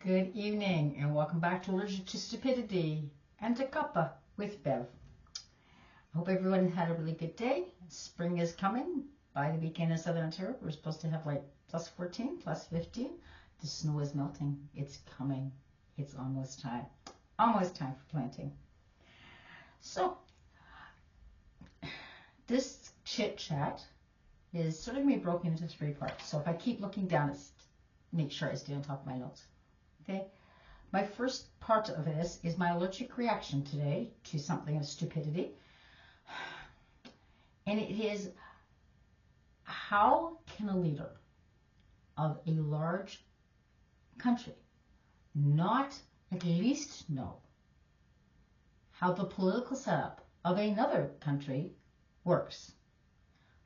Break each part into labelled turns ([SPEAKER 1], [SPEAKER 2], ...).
[SPEAKER 1] Good evening and welcome back to Allergic to Stupidity and to Cuppa with Bev. I hope everyone had a really good day. Spring is coming. By the weekend in Southern Ontario, we're supposed to have like plus 14, plus 15. The snow is melting. It's coming. It's almost time. Almost time for planting. So, this chit chat is sort of going to be broken into 3 parts. So if I keep looking down, make sure I stay on top of my notes. Okay, my first part of this is my allergic reaction today to something of stupidity. And it is, how can a leader of a large country not at least know how the political setup of another country works?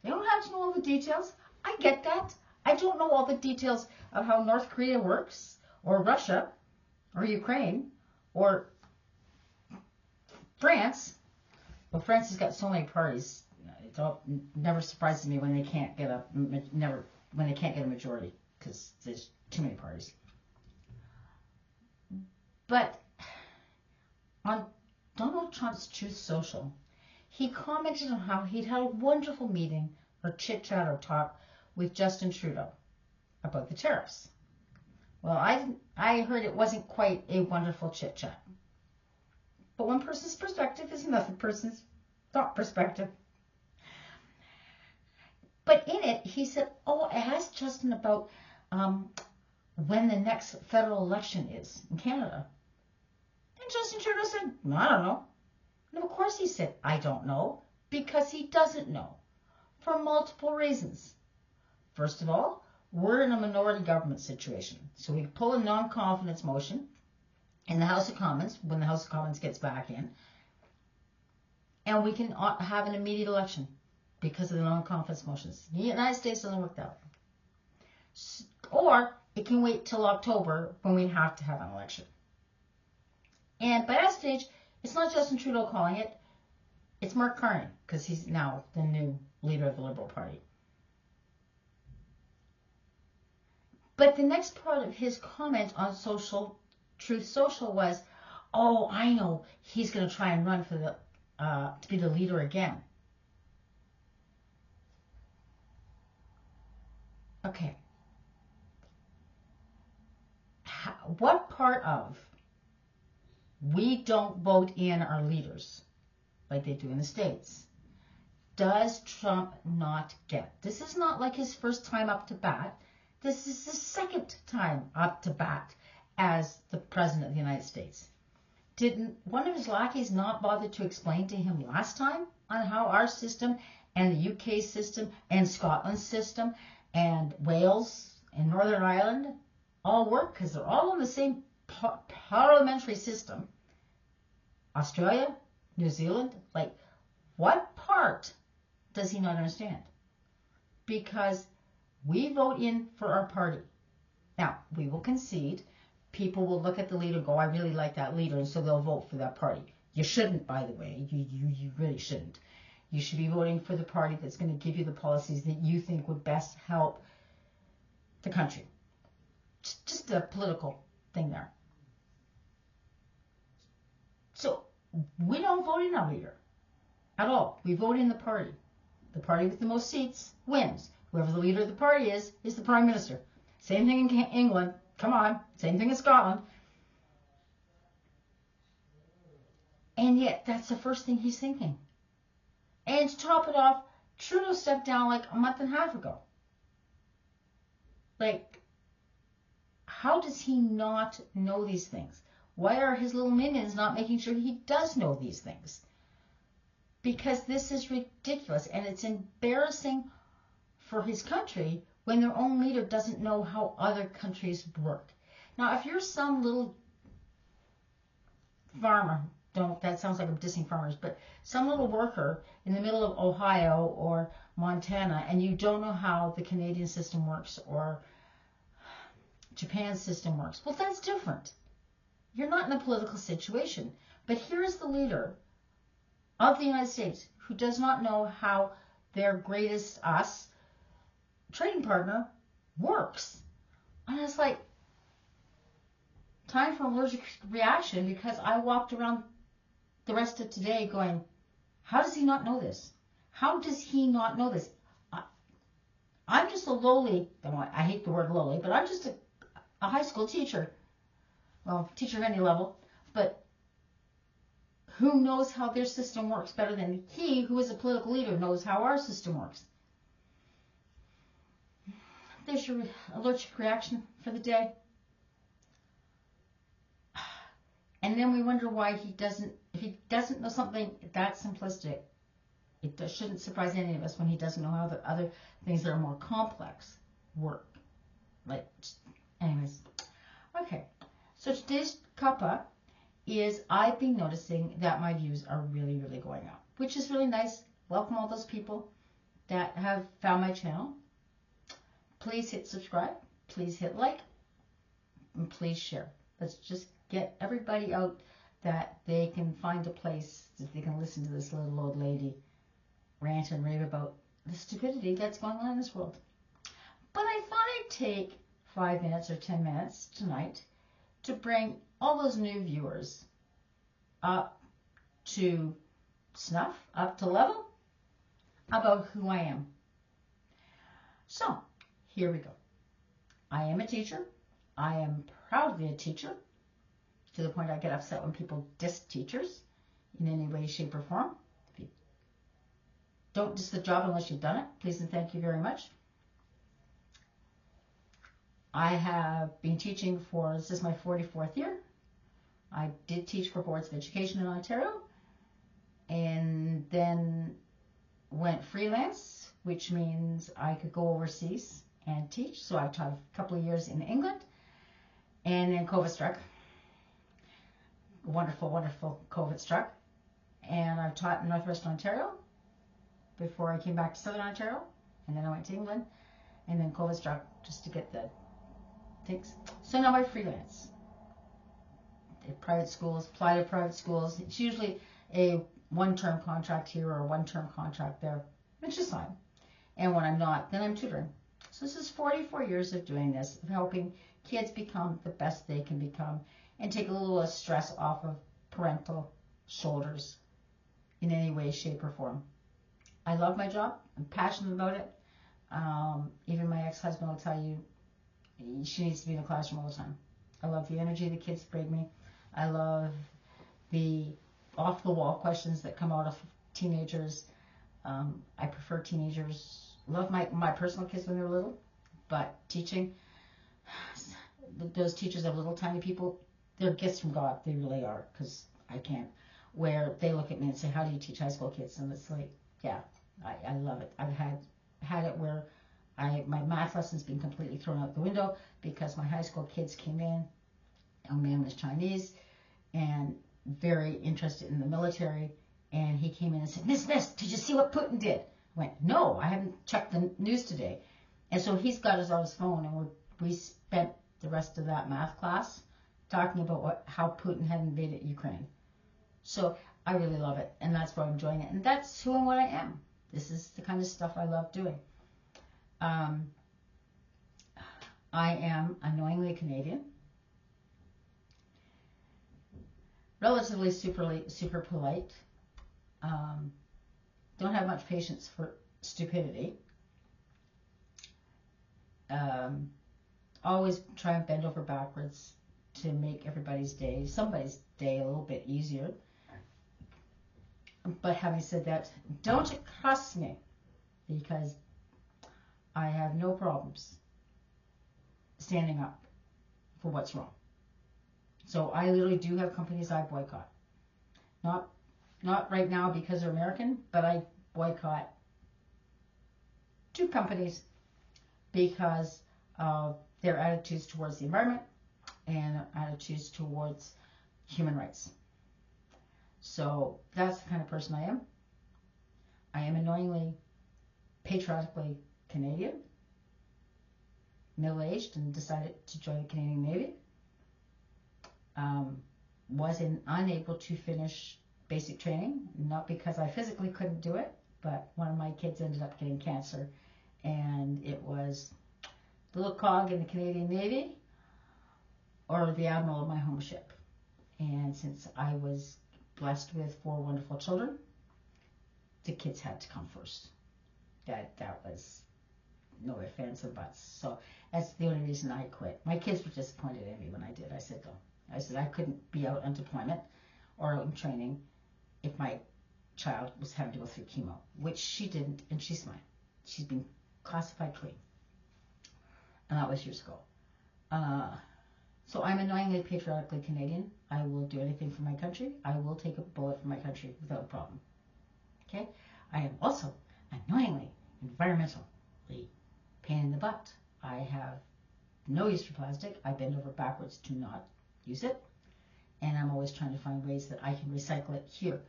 [SPEAKER 1] They don't have to know all the details. I get that. I don't know all the details of how North Korea works, or Russia, or Ukraine, or France. Well, France has got so many parties. It never surprises me when they can't get a majority, because there's too many parties. But on Donald Trump's Truth Social, he commented on how he'd had a wonderful meeting or chit chat or talk with Justin Trudeau about the tariffs. Well, I heard it wasn't quite a wonderful chit chat. But one person's perspective is another person's thought perspective. But in it, he said, I asked Justin about when the next federal election is in Canada. And Justin Trudeau said, I don't know. And of course he said, I don't know, because he doesn't know, for multiple reasons. First of all, we're in a minority government situation. So we pull a non-confidence motion in the House of Commons, when the House of Commons gets back in, and we can have an immediate election because of the non-confidence motions. The United States doesn't work that way. Or it can wait till October when we have to have an election. And by that stage, it's not Justin Trudeau calling it, it's Mark Carney, because he's now the new leader of the Liberal Party. But the next part of his comment on Truth Social was, I know he's going to try and run for to be the leader again. Okay. What part of we don't vote in our leaders, like they do in the States, does Trump not get? This is not like his first time up to bat. This is his second time up to bat as the President of the United States. Didn't one of his lackeys not bother to explain to him last time on how our system and the UK system and Scotland's system and Wales and Northern Ireland all work? Because they're all in the same parliamentary system. Australia, New Zealand, what part does he not understand? Because we vote in for our party. Now, we will concede. People will look at the leader and go, I really like that leader, and so they'll vote for that party. You shouldn't, by the way. You really shouldn't. You should be voting for the party that's going to give you the policies that you think would best help the country. Just a political thing there. So, we don't vote in our leader at all. We vote in the party. The party with the most seats wins. Whoever the leader of the party is the Prime Minister. Same thing in England. Come on. Same thing in Scotland. And yet, that's the first thing he's thinking. And to top it off, Trudeau stepped down like a month and a half ago. How does he not know these things? Why are his little minions not making sure he does know these things? Because this is ridiculous, and it's embarrassing for his country when their own leader doesn't know how other countries work. Now, if you're some little farmer, that sounds like I'm dissing farmers, but some little worker in the middle of Ohio or Montana, and you don't know how the Canadian system works or Japan's system works, well, that's different. You're not in a political situation. But here is the leader of the United States who does not know how their greatest trading partner works. And I was like, time for an allergic reaction because I walked around the rest of today going, how does he not know this? How does he not know this? I'm just a lowly, I hate the word lowly, but I'm just a high school teacher. Well, teacher of any level, but who knows how their system works better than he, who is a political leader, knows how our system works. There's your allergic reaction for the day. And then we wonder why if he doesn't know something that simplistic, it shouldn't surprise any of us when he doesn't know how the other things that are more complex work. Like, anyways. Okay, so today's cuppa is I've been noticing that my views are really, really going up, which is really nice. Welcome all those people that have found my channel. Please hit subscribe, please hit like, and please share. Let's just get everybody out that they can find a place that they can listen to this little old lady rant and rave about the stupidity that's going on in this world. But I thought I'd take 5 minutes or 10 minutes tonight to bring all those new viewers up to snuff, up to level about who I am. So, here we go. I am a teacher. I am proudly a teacher, to the point I get upset when people diss teachers in any way, shape, or form. If you don't diss the job unless you've done it, please and thank you very much. I have been teaching for, this is my 44th year. I did teach for Boards of Education in Ontario, and then went freelance, which means I could go overseas and teach. So I taught a couple of years in England, and then COVID struck. Wonderful, wonderful COVID struck. And I've taught in Northwestern Ontario before I came back to Southern Ontario, and then I went to England, and then COVID struck just to get the things. So now I freelance. Private schools, apply to private schools. It's usually a one-term contract here or a one-term contract there, which is fine. And when I'm not, then I'm tutoring. So this is 44 years of doing this, of helping kids become the best they can become and take a little less stress off of parental shoulders in any way, shape, or form. I love my job. I'm passionate about it. Even my ex-husband will tell you she needs to be in the classroom all the time. I love the energy the kids bring me. I love the off-the-wall questions that come out of teenagers. I prefer teenagers. Love my personal kids when they're little, but teaching, those teachers have little tiny people, they're gifts from God. They really are, because I can't. Where they look at me and say, how do you teach high school kids? And it's like, yeah, I love it. I've had it where my math lesson's been completely thrown out the window because my high school kids came in. Young man was Chinese and very interested in the military, and he came in and said, Miss, did you see what Putin did? I went, no, I haven't checked the news today. And so he's got us on his phone, and we spent the rest of that math class talking about how Putin had invaded Ukraine. So I really love it, and that's why I'm enjoying it, and that's who and what I am. This is the kind of stuff I love doing. I am annoyingly Canadian, relatively super polite, don't have much patience for stupidity, always try and bend over backwards to make somebody's day a little bit easier. But having said that, don't cuss me, because I have no problems standing up for what's wrong. So I literally do have companies I boycott. Not right now because they're American, but I boycott 2 companies because of their attitudes towards the environment and their attitudes towards human rights. So that's the kind of person I am. I am annoyingly, patriotically Canadian, middle-aged, and decided to join the Canadian Navy. Was unable to finish basic training, not because I physically couldn't do it, but one of my kids ended up getting cancer, and it was the little cog in the Canadian Navy or the admiral of my home ship. And since I was blessed with 4 wonderful children, the kids had to come first. That was no ifs, ands, or buts. So that's the only reason I quit. My kids were disappointed in me when I did. I said, no. I said I couldn't be out on deployment or out in training if my child was having to go through chemo, which she didn't, and she's fine. She's been classified clean. And that was years ago. So I'm annoyingly patriotically Canadian. I will do anything for my country. I will take a bullet for my country without a problem. Okay? I am also annoyingly environmentally pain in the butt. I have no use for plastic. I bend over backwards to not use it. And I'm always trying to find ways that I can recycle it here,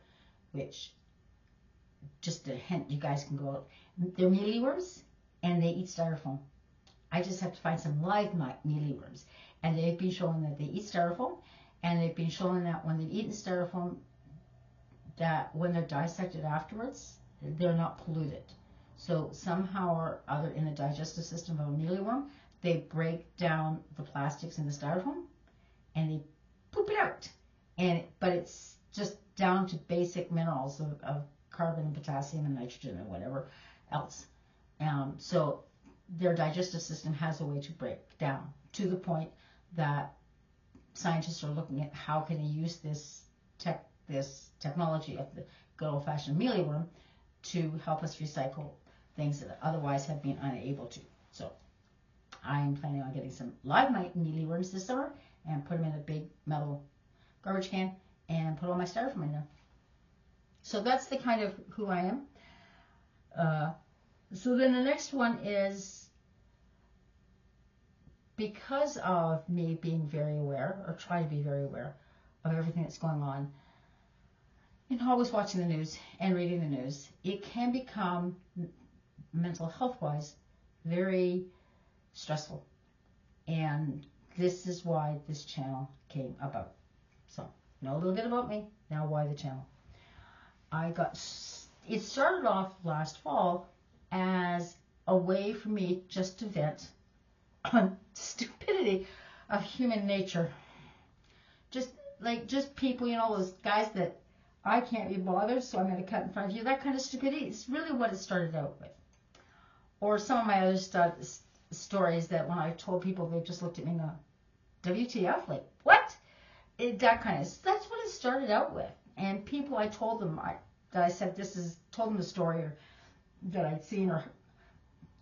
[SPEAKER 1] which, just a hint, you guys can go out. They're mealyworms, and they eat styrofoam. I just have to find some live mealyworms. And they've been showing that they eat styrofoam, and they've been showing that when they've eaten styrofoam, that when they're dissected afterwards, they're not polluted. So somehow or other in the digestive system of a mealyworm, they break down the plastics in the styrofoam, and they poop it out. But it's just down to basic minerals of carbon and potassium and nitrogen and whatever else. So their digestive system has a way to break down to the point that scientists are looking at how can they use this technology of the good old-fashioned mealyworm to help us recycle things that otherwise have been unable to. So I'm planning on getting some live mealyworms this summer and put them in a big metal garbage can and put all my styrofoam in there. So that's the kind of who I am. So then the next one is, because of me being very aware, or try to be very aware of everything that's going on, and always watching the news and reading the news, it can become, mental health-wise, very stressful. And this is why this channel came about. So, know a little bit about me, now why the channel. It started off last fall as a way for me just to vent on stupidity of human nature. Just people, those guys that I can't be bothered, so I'm going to cut in front of you. That kind of stupidity is really what it started out with. Or some of my other stories that when I told people, they just looked at me and go, WTF? Like, what? That's what it started out with. And people, I told them, told them the story or that I'd seen or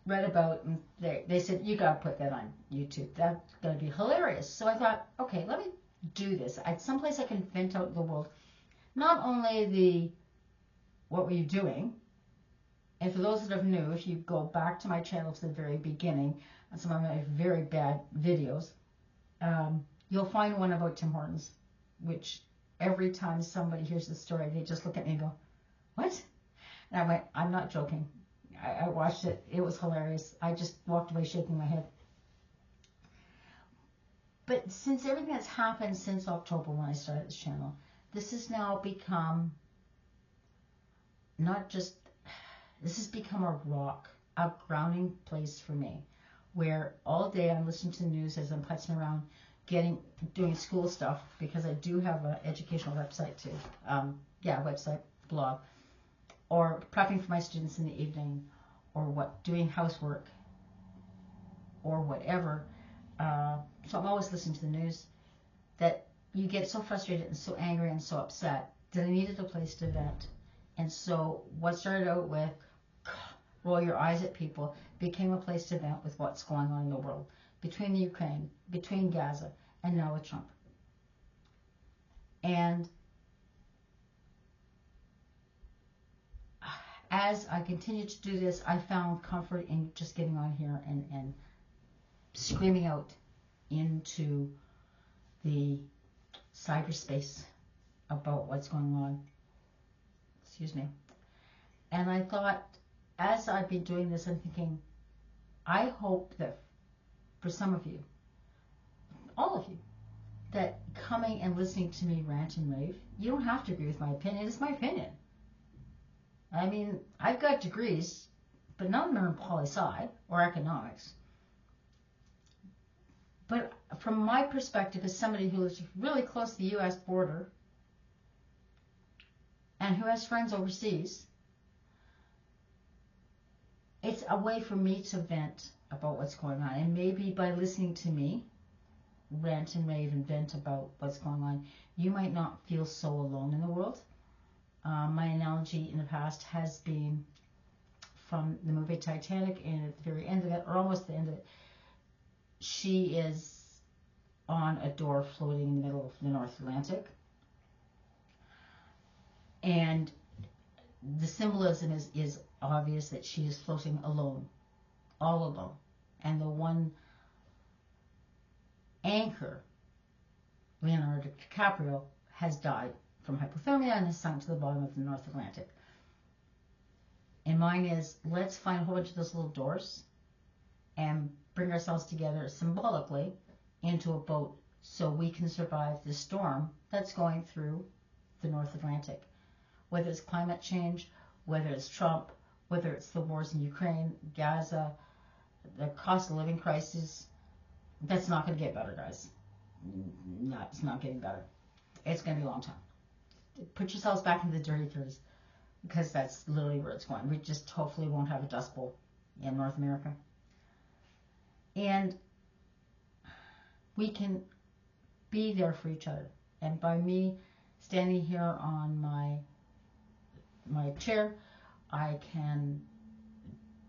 [SPEAKER 1] read about, and they said, you got to put that on YouTube. That's going to be hilarious. So I thought, okay, let me do this. Someplace I can vent out in the world. Not only what were you doing, and for those that are new, if you go back to my channel to the very beginning, and some of my very bad videos, you'll find one about Tim Hortons, which every time somebody hears the story, they just look at me and go, what? And I went, I'm not joking. I watched it. It was hilarious. I just walked away shaking my head. But since everything that's happened since October when I started this channel, this has now become this has become a rock, a grounding place for me, where all day I'm listening to the news as I'm putzing around, doing school stuff, because I do have an educational website too, website, blog, or prepping for my students in the evening, or doing housework, or whatever. So I'm always listening to the news, that you get so frustrated and so angry and so upset that I needed a place to vent. And so what started out with roll your eyes at people became a place to vent with what's going on in the world, between the Ukraine, between Gaza, and now with Trump. And as I continued to do this, I found comfort in just getting on here and screaming out into the cyberspace about what's going on. Excuse me. And I thought, as I've been doing this, I'm thinking, I hope that for some of you, all of you, that coming and listening to me rant and rave, you don't have to agree with my opinion. It's my opinion. I mean, I've got degrees, but none of them are in poli-sci or economics. But from my perspective as somebody who lives really close to the U.S. border and who has friends overseas, it's a way for me to vent about what's going on. And maybe by listening to me rant and rave and vent about what's going on, you might not feel so alone in the world. My analogy in the past has been from the movie Titanic, and at the very end of it, or almost the end of it, she is on a door floating in the middle of the North Atlantic. And the symbolism is obvious that she is floating alone, all alone. And the one anchor, Leonardo DiCaprio, has died from hypothermia and has sunk to the bottom of the North Atlantic. And mine is, let's find a whole bunch of those little doors and bring ourselves together symbolically into a boat so we can survive the storm that's going through the North Atlantic. Whether it's climate change, whether it's Trump, whether it's the wars in Ukraine, Gaza, the cost of living crisis, that's not going to get better, guys. No, it's not getting better. It's going to be a long time. Put yourselves back into the dirty 30s, because that's literally where it's going. We just hopefully won't have a dust bowl in North America. And we can be there for each other. And by me standing here on my chair, I can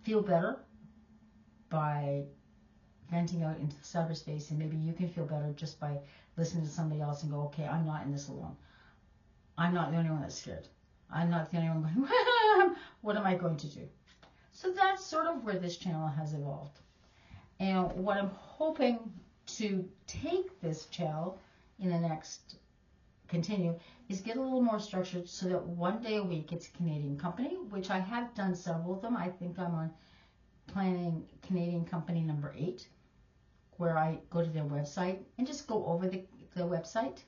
[SPEAKER 1] feel better by venting out into cyberspace, and maybe you can feel better just by listening to somebody else and go, okay, I'm not in this alone. I'm not the only one that's scared. I'm not the only one going, what am I going to do? So that's sort of where this channel has evolved. And what I'm hoping to take this channel in the next continue is get a little more structured so that one day a week it's a Canadian company, which I have done several of them. I think I'm on planning Canadian company number 8, where I go to their website and just go over the website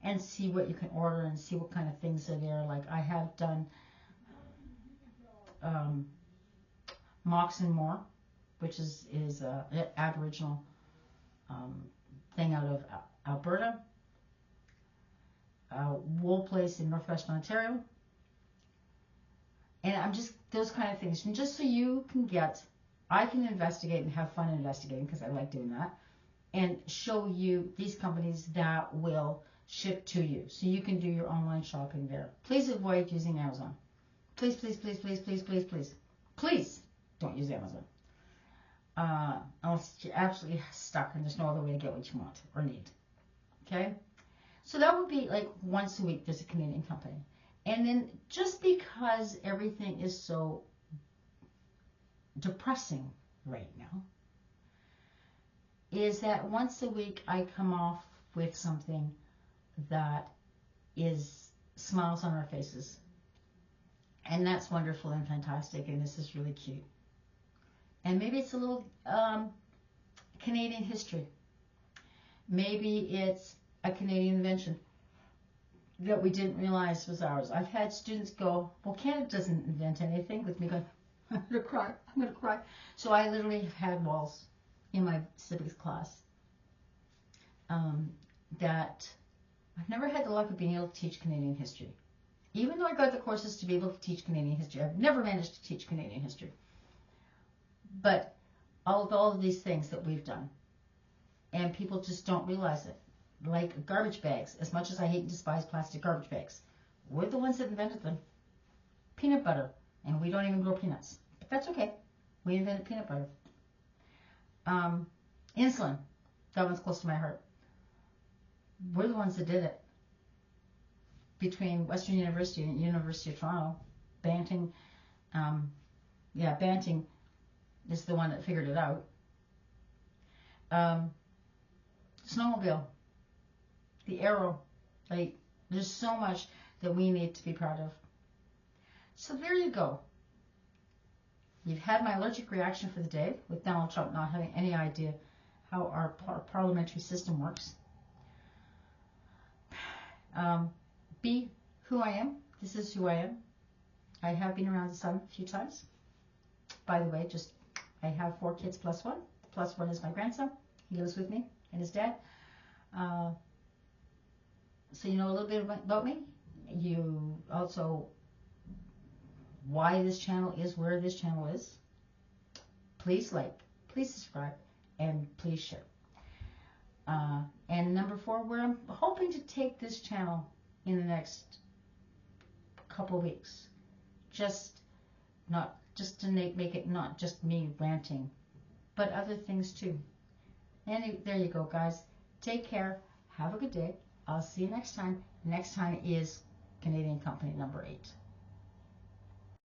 [SPEAKER 1] and see what you can order and see what kind of things are there. Like I have done Mox and More, which is an Aboriginal thing out of Alberta. Wool place in Northwestern Ontario. And I'm just, those kind of things. And just so you can get, I can investigate and have fun investigating, because I like doing that, and show you these companies that will ship to you. So you can do your online shopping there. Please avoid using Amazon. Please, please, please, please, please, please, please. Please don't use Amazon. Unless you're absolutely stuck and there's no other way to get what you want or need. Okay? So that would be like once a week there's a Canadian company. And then just because everything is so depressing right now, is that once a week I come off with something that is smiles on our faces. And that's wonderful and fantastic, and this is really cute. And maybe it's a little Canadian history. Maybe it's a Canadian invention that we didn't realize was ours. I've had students go, well, Canada doesn't invent anything, with me going, I'm going to cry, I'm going to cry. So I literally have had walls in my civics class that I've never had the luck of being able to teach Canadian history. Even though I got the courses to be able to teach Canadian history, I've never managed to teach Canadian history. But all of these things that we've done, and people just don't realize it. Like garbage bags, as much as I hate and despise plastic garbage bags, we're the ones that invented them. Peanut butter, and we don't even grow peanuts. But that's okay. We invented peanut butter. Insulin, that one's close to my heart. We're the ones that did it. Between Western University and University of Toronto, Banting, Banting is the one that figured it out. Snowmobile, the Arrow, like there's so much that we need to be proud of. So there you go. You've had my allergic reaction for the day, with Donald Trump not having any idea how our parliamentary system works. Be who I am. This is who I am. I have been around the sun a few times. By the way, I have 4 kids plus 1. Plus 1 is my grandson. He lives with me and his dad. Uh, so you know a little bit about me. You also why this channel is where this channel is. Please like, please subscribe, and please share. And number 4, where I'm hoping to take this channel in the next couple weeks. Just to make it not just me ranting, but other things too. And there you go, guys. Take care. Have a good day. I'll see you next time. Next time is Canadian Company number 8.